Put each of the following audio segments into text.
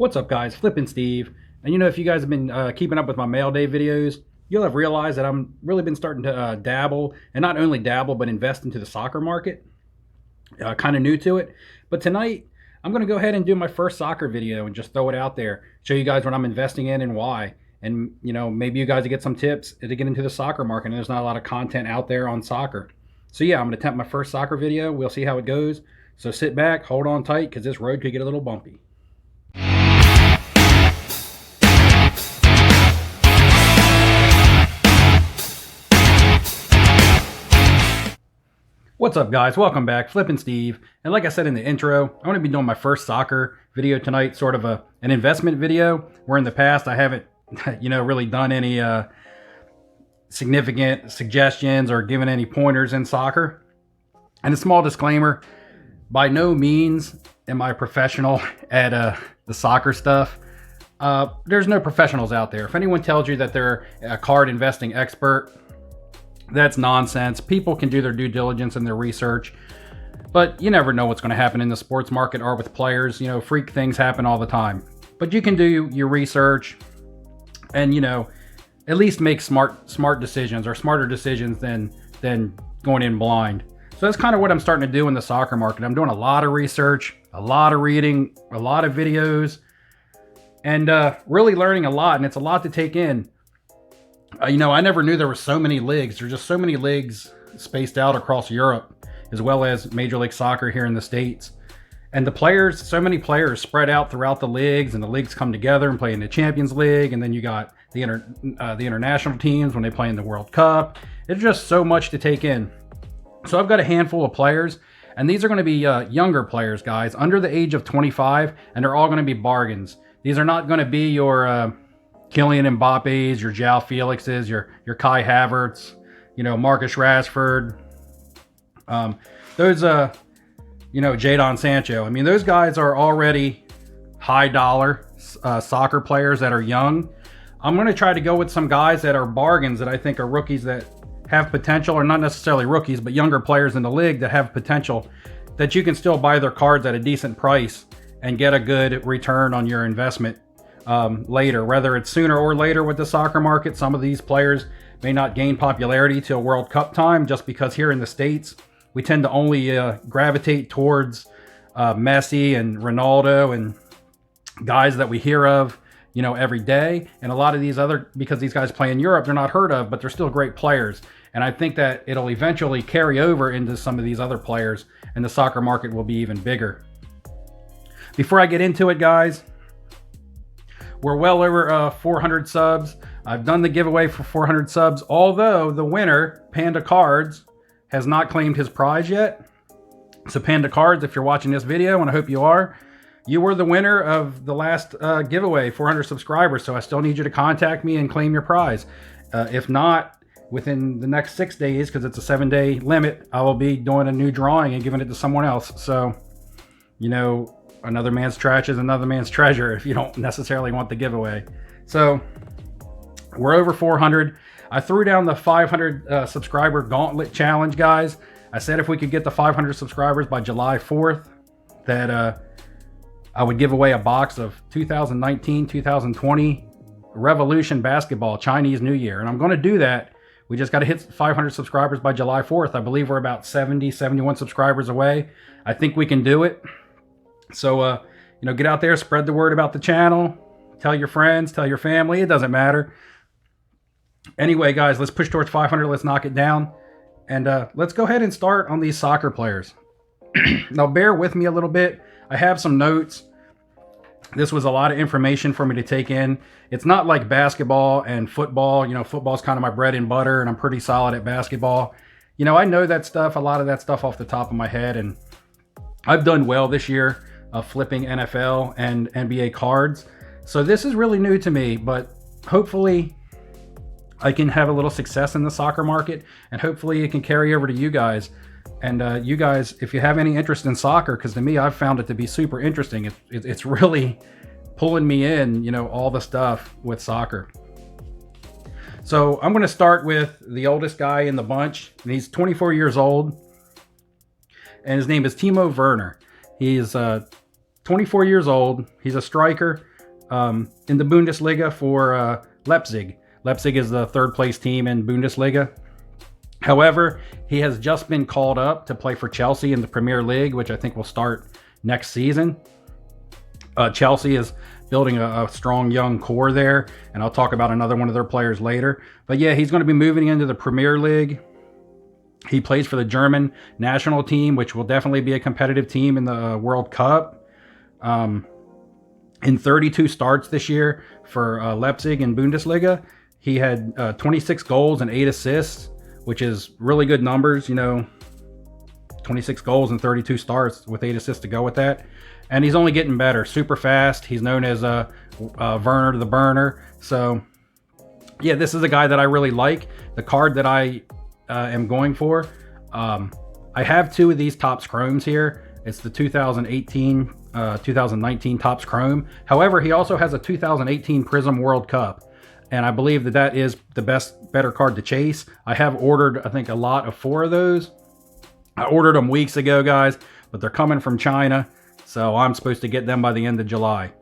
What's up, guys? Flippin' Steve. And if you guys have been keeping up with my mail day videos, you'll have realized that I'm really been starting to dabble, and not only dabble, but invest into the soccer market. Kind of new to it. But tonight, I'm going to go ahead and do my first soccer video and just throw it out there. Show you guys what I'm investing in and why. And, maybe you guys will get some tips to get into the soccer market. And there's not a lot of content out there on soccer. So yeah, I'm going to attempt my first soccer video. We'll see how it goes. So sit back, hold on tight, because this road could get a little bumpy. What's up, guys? Welcome back. Flippin' Steve. And like I said in the intro, I'm going to be doing my first soccer video tonight, sort of an investment video, where in the past I haven't, really done any significant suggestions or given any pointers in soccer. And a small disclaimer, by no means am I professional at the soccer stuff. There's no professionals out there. If anyone tells you that they're a card investing expert, that's nonsense. People can do their due diligence and their research, but you never know what's going to happen in the sports market or with players. Freak things happen all the time. But you can do your research and, at least make smart decisions, or smarter decisions than going in blind. So that's kind of what I'm starting to do in the soccer market. I'm doing a lot of research, a lot of reading, a lot of videos, and really learning a lot. And it's a lot to take in. I never knew there were so many leagues. There's just so many leagues spaced out across Europe, as well as Major League Soccer here in the States. And the players, so many players spread out throughout the leagues, and the leagues come together and play in the Champions League. And then you got the international teams when they play in the World Cup. It's just so much to take in. So I've got a handful of players, and these are going to be younger players, guys, under the age of 25, and they're all going to be bargains. These are not going to be your Kylian Mbappe's, your João Felix's, your Kai Havertz, Marcus Rashford, those Jadon Sancho. I mean, those guys are already high dollar soccer players that are young. I'm going to try to go with some guys that are bargains, that I think are rookies that have potential, or not necessarily rookies, but younger players in the league that have potential, that you can still buy their cards at a decent price and get a good return on your investment later, whether it's sooner or later with the soccer market. Some of these players may not gain popularity till World Cup time, just because here in the States, we tend to only gravitate towards Messi and Ronaldo and guys that we hear of, every day. And a lot of these because these guys play in Europe, they're not heard of, but they're still great players. And I think that it'll eventually carry over into some of these other players, and the soccer market will be even bigger. Before I get into it, guys, we're well over 400 subs. I've done the giveaway for 400 subs, although the winner, Panda Cards, has not claimed his prize yet. So Panda Cards, if you're watching this video, and I hope you are, you were the winner of the last giveaway, 400 subscribers. So I still need you to contact me and claim your prize. If not, within the next 6 days, because it's a 7-day limit, I will be doing a new drawing and giving it to someone else. So, another man's trash is another man's treasure if you don't necessarily want the giveaway. So we're over 400. I threw down the 500 subscriber gauntlet challenge, guys. I said if we could get the 500 subscribers by July 4th, that I would give away a box of 2019-2020 Revolution Basketball Chinese New Year. And I'm going to do that. We just got to hit 500 subscribers by July 4th. I believe we're about 71 subscribers away. I think we can do it. So, get out there, spread the word about the channel, tell your friends, tell your family, it doesn't matter. Anyway, guys, let's push towards 500. Let's knock it down. And let's go ahead and start on these soccer players. Now, bear with me a little bit. I have some notes. This was a lot of information for me to take in. It's not like basketball and football. Football's kind of my bread and butter, and I'm pretty solid at basketball. I know that stuff, a lot of that stuff off the top of my head, and I've done well this year flipping NFL and NBA cards. So this is really new to me, but hopefully I can have a little success in the soccer market, and hopefully it can carry over to you guys. And you guys, if you have any interest in soccer, because to me, I've found it to be super interesting. It's really pulling me in, all the stuff with soccer. So I'm going to start with the oldest guy in the bunch, and he's 24 years old, and his name is Timo Verner. He's 24 years old. He's a striker. in the Bundesliga for Leipzig. Leipzig is the third place team in Bundesliga. However, he has just been called up to play for Chelsea in the Premier League, which I think will start next season. Chelsea is building a strong young core there, and I'll talk about another one of their players later. But yeah, he's going to be moving into the Premier League. He plays for the German national team, which will definitely be a competitive team in the World Cup. In 32 starts this year for Leipzig in Bundesliga, he had 26 goals and 8 assists, which is really good numbers. 26 goals and 32 starts with 8 assists to go with that. And he's only getting better, super fast. He's known as Werner the Burner. So, yeah, this is a guy that I really like. The card that I am going for, I have 2 of these Topps Chromes here. It's the 2018, 2019 Topps Chrome. However, he also has a 2018 Prism World Cup. And I believe that is the better card to chase. I have ordered, I think, a lot of 4 of those. I ordered them weeks ago, guys, but they're coming from China. So I'm supposed to get them by the end of July.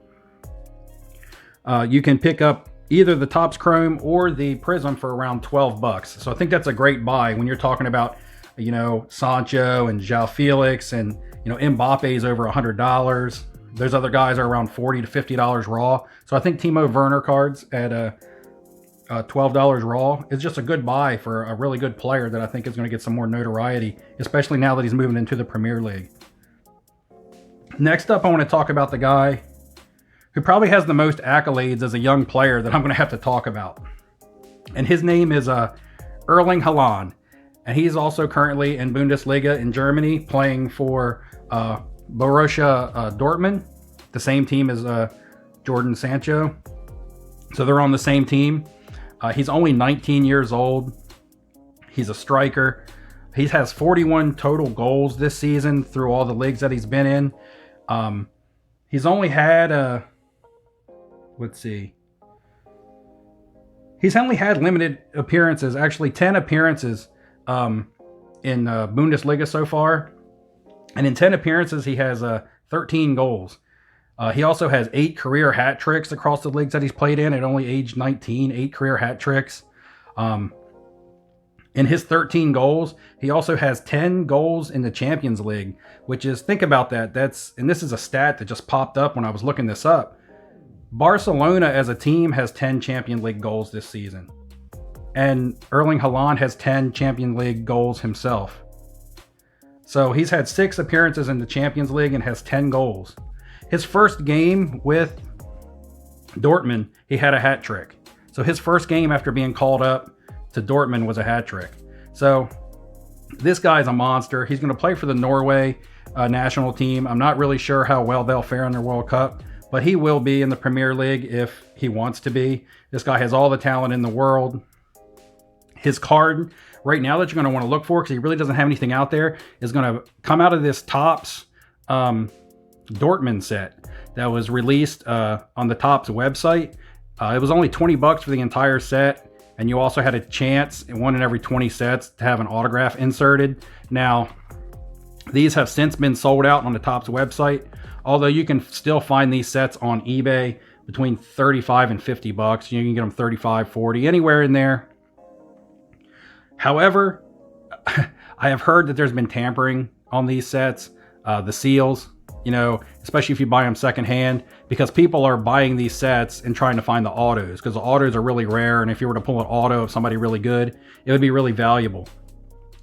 You can pick up either the Topps Chrome or the Prism for around $12. So I think that's a great buy when you're talking about, Sancho and João Felix and, Mbappe's over $100. Those other guys are around $40 to $50 raw. So I think Timo Verner cards at $12 raw is just a good buy for a really good player that I think is going to get some more notoriety, especially now that he's moving into the Premier League. Next up, I want to talk about the guy who probably has the most accolades as a young player that I'm going to have to talk about. And his name is Erling Haaland. And he's also currently in Bundesliga in Germany playing for Borussia Dortmund, the same team as Jadon Sancho. So they're on the same team. He's only 19 years old. He's a striker. He has 41 total goals this season through all the leagues that he's been in. He's only had, he's only had limited appearances, actually 10 appearances in Bundesliga so far. And in 10 appearances, he has 13 goals. He also has 8 career hat tricks across the leagues that he's played in at only age 19, 8 career hat tricks. In his 13 goals, he also has 10 goals in the Champions League, which is, think about that. And this is a stat that just popped up when I was looking this up. Barcelona as a team has 10 Champions League goals this season. And Erling Haaland has 10 Champions League goals himself. So he's had 6 appearances in the Champions League and has 10 goals. His first game with Dortmund, he had a hat trick. So his first game after being called up to Dortmund was a hat trick. So this guy's a monster. He's going to play for the Norway national team. I'm not really sure how well they'll fare in their World Cup, but he will be in the Premier League if he wants to be. This guy has all the talent in the world. His card right now that you're going to want to look for, because he really doesn't have anything out there, is going to come out of this Topps Dortmund set that was released on the Topps website. It was only $20 for the entire set. And you also had a chance in 1 in every 20 sets to have an autograph inserted. Now, these have since been sold out on the Topps website, although you can still find these sets on eBay between $35 and $50. You can get them $35, $40, anywhere in there. However, I have heard that there's been tampering on these sets, the seals, especially if you buy them secondhand, because people are buying these sets and trying to find the autos, because the autos are really rare. And if you were to pull an auto of somebody really good, it would be really valuable.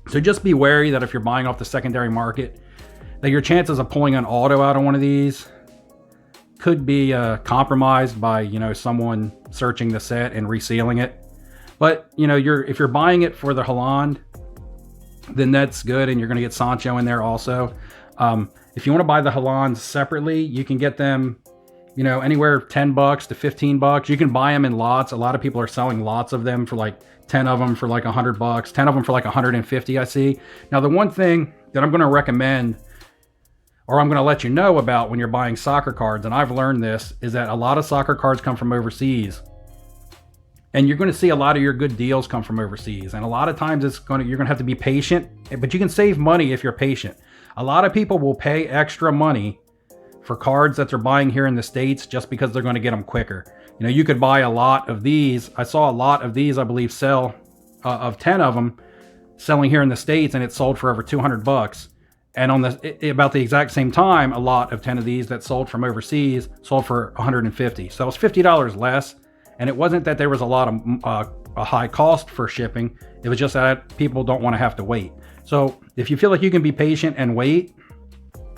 So just be wary that if you're buying off the secondary market, that your chances of pulling an auto out of one of these could be compromised by, someone searching the set and resealing it. But, if you're buying it for the Haaland, then that's good. And you're going to get Sancho in there also. If you want to buy the Haalands separately, you can get them, anywhere $10 to $15. You can buy them in lots. A lot of people are selling lots of them for like 10 of them for like $100, 10 of them for like 150, I see. Now, the one thing that I'm going to recommend, or I'm going to let you know about when you're buying soccer cards, and I've learned this, is that a lot of soccer cards come from overseas. And you're going to see a lot of your good deals come from overseas. And a lot of times you're going to have to be patient, but you can save money if you're patient. A lot of people will pay extra money for cards that they're buying here in the States just because they're going to get them quicker. You know, you could buy a lot of these. I saw a lot of these, I believe, sell of 10 of them selling here in the States, and it sold for over 200 bucks. And on about the exact same time, a lot of 10 of these that sold from overseas sold for 150. So it was $50 less. And it wasn't that there was a lot of a high cost for shipping. It was just that people don't want to have to wait. So if you feel like you can be patient and wait,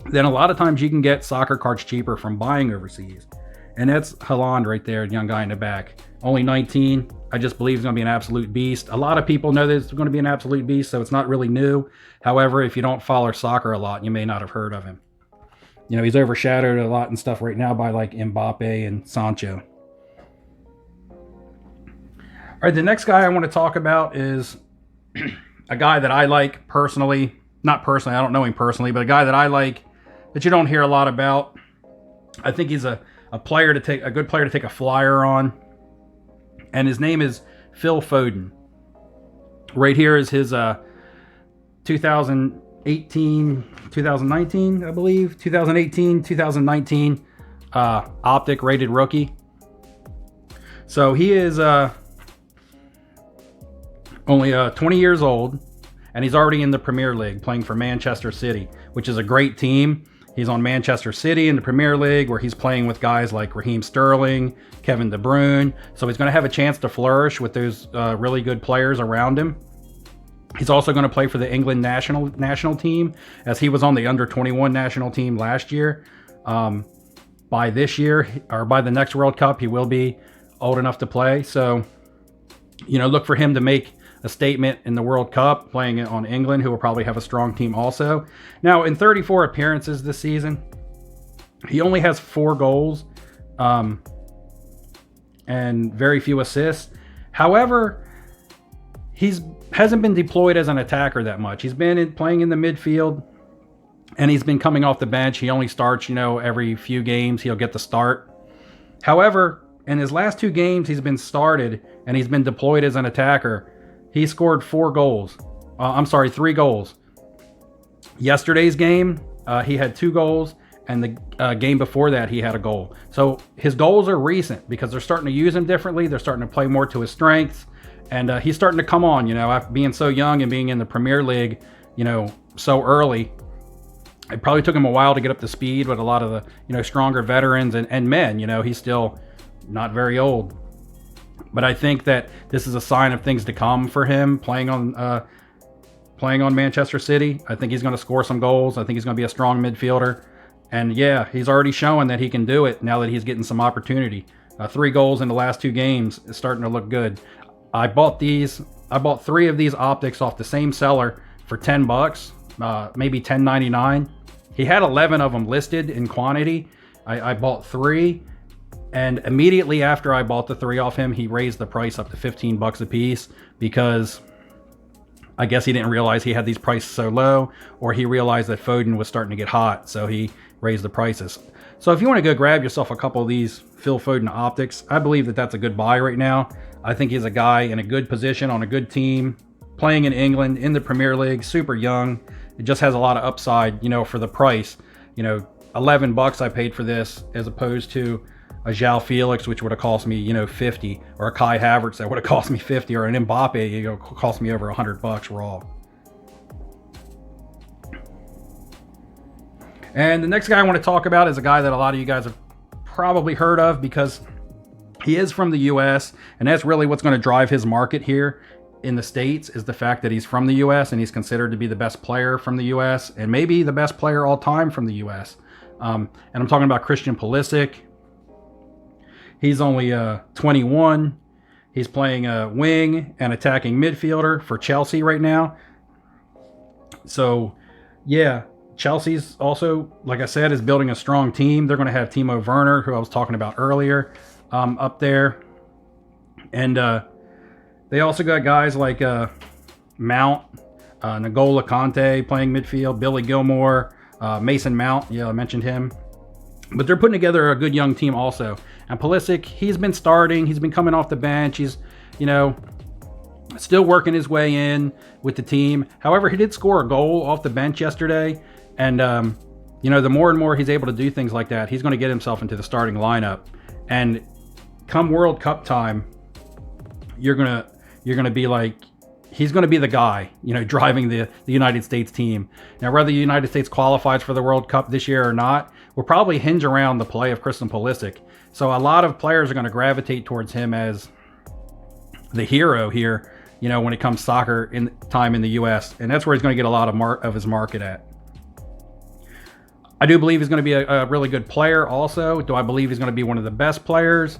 then a lot of times you can get soccer cards cheaper from buying overseas. And that's Haaland right there, young guy in the back. Only 19. I just believe he's going to be an absolute beast. A lot of people know that it's going to be an absolute beast, so it's not really new. However, if you don't follow soccer a lot, you may not have heard of him. You know, he's overshadowed a lot and stuff right now by like Mbappe and Sancho. All right, the next guy I want to talk about is a guy that I like personally. Not personally, I don't know him personally, but a guy that I like that you don't hear a lot about. I think he's a good player to take a flyer on. And his name is Phil Foden. Right here is his 2019, I believe. 2019 Optic rated rookie. So he is only 20 years old, and he's already in the Premier League playing for Manchester City, which is a great team. He's on Manchester City in the Premier League, where he's playing with guys like Raheem Sterling, Kevin De Bruyne. So he's going to have a chance to flourish with those really good players around him. He's also going to play for the England national team, as he was on the under-21 national team last year. By this year, or by the next World Cup, he will be old enough to play. So, you know, look for him to make a statement in the World Cup, playing on England, who will probably have a strong team also. Now, in 34 appearances this season, he only has 4 goals and very few assists. However, hasn't been deployed as an attacker that much. He's been playing in the midfield, and he's been coming off the bench. He only starts, you know, every few games he'll get the start. However, in his last 2 games, he's been started and he's been deployed as an attacker. He scored 3 goals. Yesterday's game, he had 2 goals, and the game before that, he had a goal. So his goals are recent because they're starting to use him differently. They're starting to play more to his strengths, and he's starting to come on. You know, after being so young and being in the Premier League, you know, so early, it probably took him a while to get up to speed with a lot of the, you know, stronger veterans and men. You know, he's still not very old. But I think that this is a sign of things to come for him playing on Manchester City. I think he's going to score some goals. I think he's going to be a strong midfielder. And yeah, he's already showing that he can do it now that he's getting some opportunity. 3 goals in the last 2 games is starting to look good. I bought 3 of these optics off the same seller for $10, maybe $10.99. He had 11 of them listed in quantity. I bought 3. And immediately after I bought the 3 off him, he raised the price up to $15 a piece, because I guess he didn't realize he had these prices so low, or he realized that Foden was starting to get hot, so he raised the prices. So if you want to go grab yourself a couple of these Phil Foden optics, I believe that that's a good buy right now. I think he's a guy in a good position on a good team, playing in England in the Premier League, super young. It just has a lot of upside, you know, for the price. You know, $11 I paid for this, as opposed to a João Felix, which would have cost me, you know, 50, or a Kai Havertz that would have cost me 50, or an Mbappe, you know, cost me over $100 raw. And the next guy I want to talk about is a guy that a lot of you guys have probably heard of, because he is from the U.S., and that's really what's going to drive his market here in the States, is the fact that he's from the U.S. and he's considered to be the best player from the U.S. and maybe the best player all time from the U.S. And I'm talking about Christian Pulisic. He's only 21. He's playing a wing and attacking midfielder for Chelsea right now. So, yeah, Chelsea's also, like I said, is building a strong team. They're going to have Timo Verner, who I was talking about earlier, up there. And they also got guys like Mount, N'Golo Kante playing midfield, Billy Gilmore, Mason Mount. Yeah, I mentioned him. But they're putting together a good young team also. And Pulisic, he's been starting. He's been coming off the bench. He's, you know, still working his way in with the team. However, he did score a goal off the bench yesterday. And the more and more he's able to do things like that, he's going to get himself into the starting lineup. And come World Cup time, you're gonna be like, he's going to be the guy, driving the United States team. Now, whether the United States qualifies for the World Cup this year or not will probably hinge around the play of Christian Pulisic. So a lot of players are going to gravitate towards him as the hero here, when it comes soccer in time in the U.S. And that's where he's going to get a lot of his market at. I do believe he's going to be a really good player also. Do I believe he's going to be one of the best players?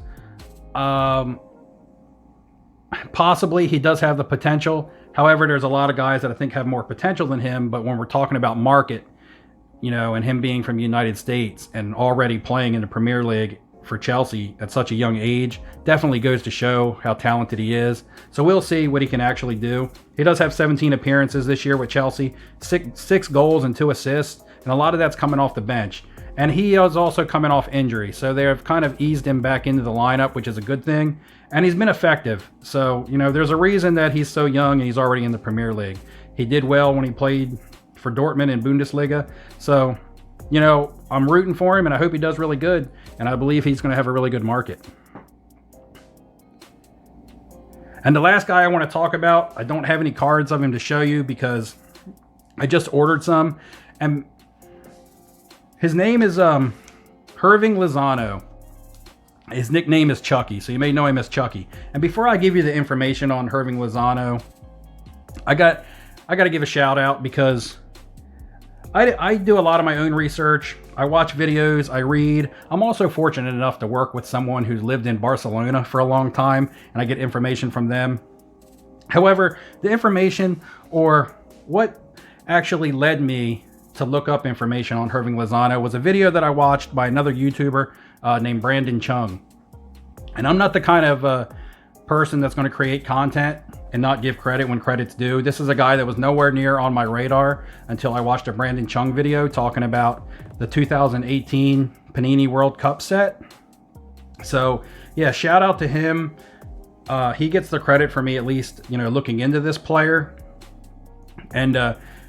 Possibly. He does have the potential. However, there's a lot of guys that I think have more potential than him. But when we're talking about market, and him being from the United States and already playing in the Premier League for Chelsea at such a young age, definitely goes to show how talented he is. So we'll see what he can actually do. He does have 17 appearances this year with Chelsea, six goals and 2 assists. And a lot of that's coming off the bench. And he is also coming off injury. So they have kind of eased him back into the lineup, which is a good thing. And he's been effective. So, there's a reason that he's so young and he's already in the Premier League. He did well when he played for Dortmund in Bundesliga. So, I'm rooting for him and I hope he does really good. And I believe he's going to have a really good market. And the last guy I want to talk about, I don't have any cards of him to show you because I just ordered some. And his name is Erling Lisandro. His nickname is Chucky, so you may know him as Chucky. And before I give you the information on Erling Lisandro, I got to give a shout out because I do a lot of my own research. I watch videos, I read. I'm also fortunate enough to work with someone who's lived in Barcelona for a long time, and I get information from them. However, the information, or what actually led me to look up information on Erling Lisandro, was a video that I watched by another YouTuber named Brandon Chung. And I'm not the kind of person that's going to create content and not give credit when credit's due. This is a guy that was nowhere near on my radar until I watched a Brandon Chung video talking about the 2018 Panini World Cup set. So yeah, shout out to him. He gets the credit for me, at least, looking into this player. And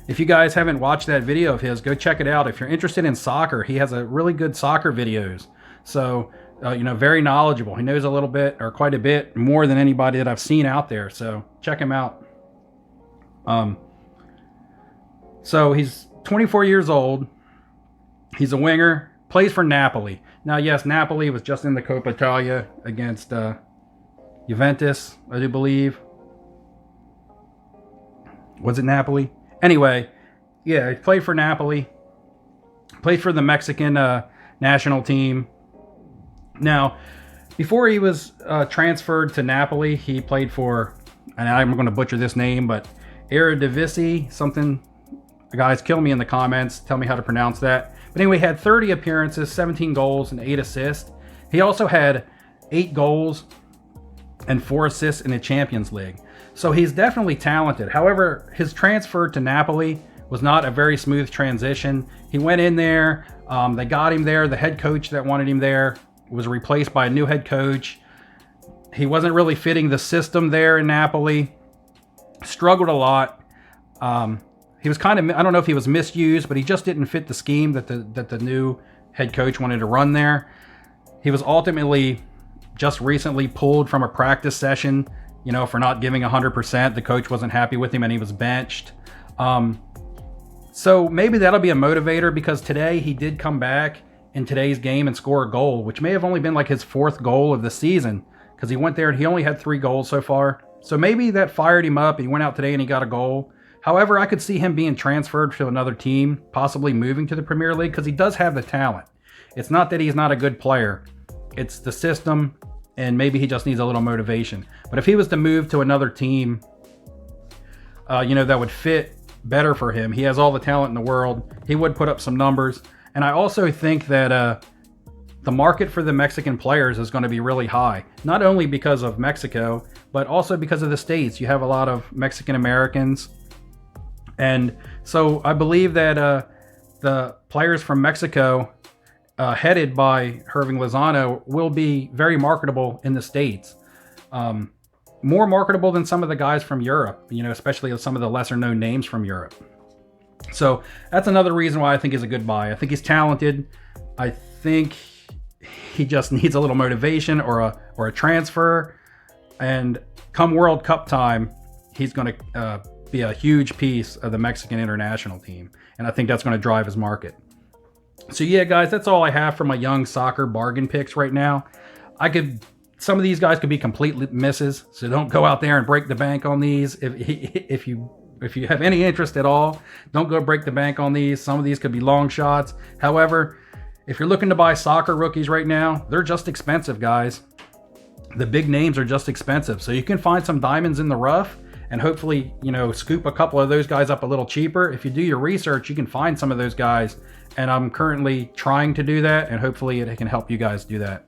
if you guys haven't watched that video of his, go check it out. If you're interested in soccer, he has a really good soccer videos. So, very knowledgeable. He knows a little bit, or quite a bit, more than anybody that I've seen out there. So check him out. So he's 24 years old. He's a winger, plays for Napoli. Now, yes, Napoli was just in the Coppa Italia against Juventus, I do believe. Was it Napoli? Anyway, yeah, he played for Napoli. Played for the Mexican national team. Now, before he was transferred to Napoli, he played for, and I'm going to butcher this name, but Eredivisie, something. Guys, kill me in the comments. Tell me how to pronounce that. But anyway, he had 30 appearances, 17 goals, and 8 assists. He also had 8 goals and 4 assists in the Champions League. So he's definitely talented. However, his transfer to Napoli was not a very smooth transition. He went in there. They got him there. The head coach that wanted him there was replaced by a new head coach. He wasn't really fitting the system there in Napoli. Struggled a lot. He was kind of, I don't know if he was misused, but he just didn't fit the scheme that the new head coach wanted to run there. He was ultimately just recently pulled from a practice session, for not giving 100%. The coach wasn't happy with him and he was benched. So maybe that'll be a motivator, because today he did come back in today's game and score a goal, which may have only been like his 4th goal of the season, because he went there and he only had 3 goals so far. So maybe that fired him up. He went out today and he got a goal. However, I could see him being transferred to another team, possibly moving to the Premier League, because he does have the talent. It's not that he's not a good player. It's the system, and maybe he just needs a little motivation. But if he was to move to another team, that would fit better for him. He has all the talent in the world. He would put up some numbers. And I also think that the market for the Mexican players is going to be really high. Not only because of Mexico, but also because of the States. You have a lot of Mexican Americans. And so I believe that the players from Mexico, headed by Erling Lisandro, will be very marketable in the States. More marketable than some of the guys from Europe, especially some of the lesser known names from Europe. So that's another reason why I think he's a good buy. I think he's talented. I think he just needs a little motivation or a transfer. And come World Cup time, he's going to be a huge piece of the Mexican international team. And I think that's going to drive his market. So yeah, guys, that's all I have for my young soccer bargain picks right now. Some of these guys could be complete misses, so don't go out there and break the bank on these. If you have any interest at all, don't go break the bank on these. Some of these could be long shots. However, if you're looking to buy soccer rookies right now, they're just expensive, guys. The big names are just expensive. So you can find some diamonds in the rough and hopefully, scoop a couple of those guys up a little cheaper. If you do your research, you can find some of those guys. And I'm currently trying to do that, and hopefully it can help you guys do that.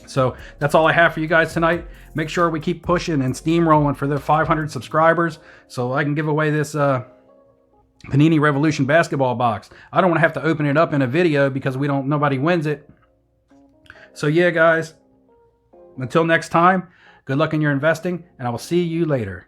So that's all I have for you guys tonight. Make sure we keep pushing and steamrolling for the 500 subscribers so I can give away this Panini Revolution basketball box. I don't want to have to open it up in a video because nobody wins it. So yeah, guys, until next time, good luck in your investing, and I will see you later.